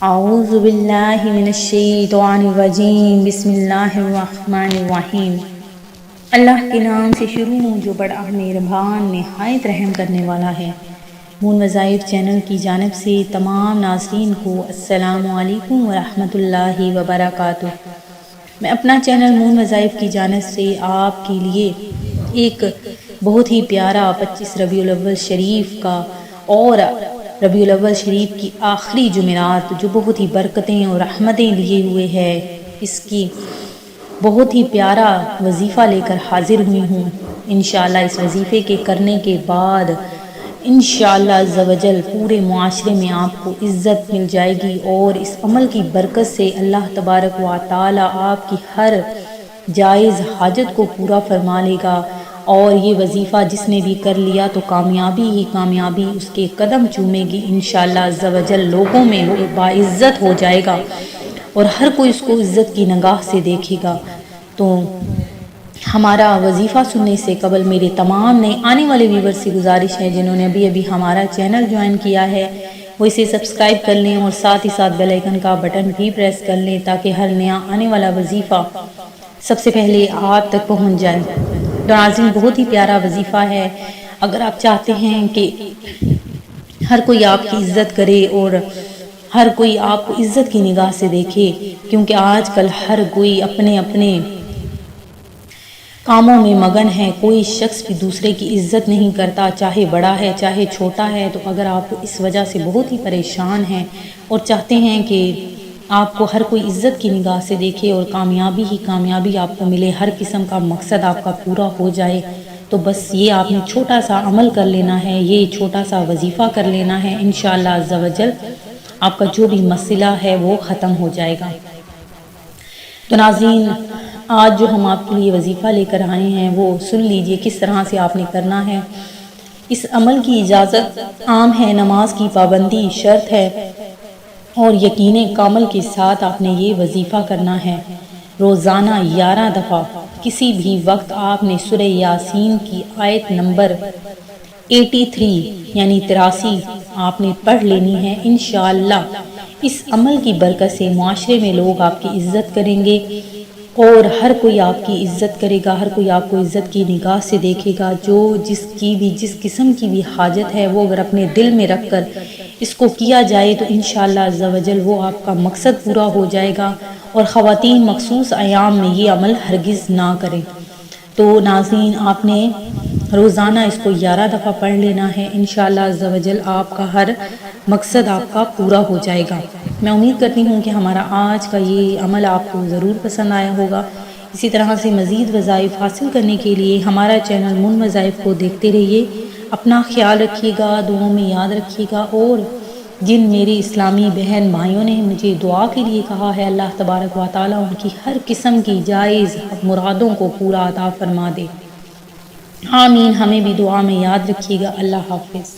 اعوذ باللہ من الشیطان الرجیم، بسم اللہ الرحمن الرحیم۔ اللہ کے نام سے شروع ہوں جو بڑا مہربان نہایت رحم کرنے والا ہے۔ مون وظائف چینل کی جانب سے تمام ناظرین کو السلام علیکم ورحمۃ اللہ وبرکاتہ۔ میں اپنا چینل مون وظائف کی جانب سے آپ کے لیے ایک بہت ہی پیارا 25 ربیع الاول شریف کا اور ربیع الاول شریف کی آخری جمعرات جو بہت ہی برکتیں اور رحمتیں لیے ہوئے ہے، اس کی بہت ہی پیارا وظیفہ لے کر حاضر ہوئی ہوں۔ انشاءاللہ اس وظیفے کے کرنے کے بعد انشاءاللہ عز و جل پورے معاشرے میں آپ کو عزت مل جائے گی، اور اس عمل کی برکت سے اللہ تبارک و تعالی آپ کی ہر جائز حاجت کو پورا فرما لے گا، اور یہ وظیفہ جس نے بھی کر لیا تو کامیابی ہی کامیابی اس کے قدم چومے گی انشاءاللہ عز و جل۔ لوگوں میں وہ باعزت ہو جائے گا اور ہر کوئی اس کو عزت کی نگاہ سے دیکھے گا۔ تو ہمارا وظیفہ سننے سے قبل میرے تمام نئے آنے والے ویور سے گزارش ہے، جنہوں نے ابھی ہمارا چینل جوائن کیا ہے وہ اسے سبسکرائب کر لیں، اور ساتھ ہی ساتھ بیل آئیکن کا بٹن بھی پریس کر لیں تاکہ ہر نیا آنے والا وظیفہ سب سے پہلے آپ تک پہنچ جائے۔ ناظرین، بہت ہی پیارا وظیفہ ہے۔ اگر آپ چاہتے ہیں کہ ہر کوئی آپ کی عزت کرے اور ہر کوئی آپ کو عزت کی نگاہ سے دیکھے، کیونکہ آج کل ہر کوئی اپنے اپنے کاموں میں مگن ہے، کوئی شخص بھی دوسرے کی عزت نہیں کرتا، چاہے بڑا ہے چاہے چھوٹا ہے۔ تو اگر آپ اس وجہ سے بہت ہی پریشان ہیں اور چاہتے ہیں کہ آپ کو ہر کوئی عزت کی نگاہ سے دیکھے اور کامیابی ہی کامیابی آپ کو ملے، ہر قسم کا مقصد آپ کا پورا ہو جائے، تو بس یہ آپ نے چھوٹا سا عمل کر لینا ہے، یہ چھوٹا سا وظیفہ کر لینا ہے، انشاءاللہ عز و جل آپ کا جو بھی مسئلہ ہے وہ ختم ہو جائے گا۔ تو ناظرین، آج جو ہم آپ کے لیے وظیفہ لے کر آئے ہیں وہ سن لیجئے کس طرح سے آپ نے کرنا ہے۔ اس عمل کی اجازت عام ہے، نماز کی پابندی شرط ہے، اور یقین کامل کے ساتھ آپ نے یہ وظیفہ کرنا ہے۔ روزانہ 11 دفعہ کسی بھی وقت آپ نے سورہ یاسین کی آیت نمبر 83 یعنی 83 آپ نے پڑھ لینی ہے۔ انشاءاللہ اس عمل کی برکت سے معاشرے میں لوگ آپ کی عزت کریں گے، اور ہر کوئی آپ کی عزت کرے گا، ہر کوئی آپ کو عزت کی نگاہ سے دیکھے گا۔ جو جس قسم کی بھی حاجت ہے وہ اگر اپنے دل میں رکھ کر اس کو کیا جائے تو انشاءاللہ عز و جل وہ آپ کا مقصد پورا ہو جائے گا۔ اور خواتین مخصوص ایام میں یہ عمل ہرگز نہ کریں۔ تو ناظرین، آپ نے روزانہ اس کو 11 دفعہ پڑھ لینا ہے، انشاءاللہ عز و جل آپ کا ہر مقصد آپ کا پورا ہو جائے گا۔ میں امید کرتی ہوں کہ ہمارا آج کا یہ عمل آپ کو ضرور پسند آیا ہوگا۔ اسی طرح سے مزید وظائف حاصل کرنے کے لیے ہمارا چینل مون وظائف کو دیکھتے رہیے۔ اپنا خیال رکھیے گا، دعاؤں میں یاد رکھیے گا، اور جن میری اسلامی بہن بھائیوں نے مجھے دعا کے لیے کہا ہے، اللہ تبارک و تعالیٰ ان کی ہر قسم کی جائز مرادوں کو پورا عطا فرما دے۔ آمین۔ ہمیں بھی دعا میں یاد رکھیے گا۔ اللہ حافظ۔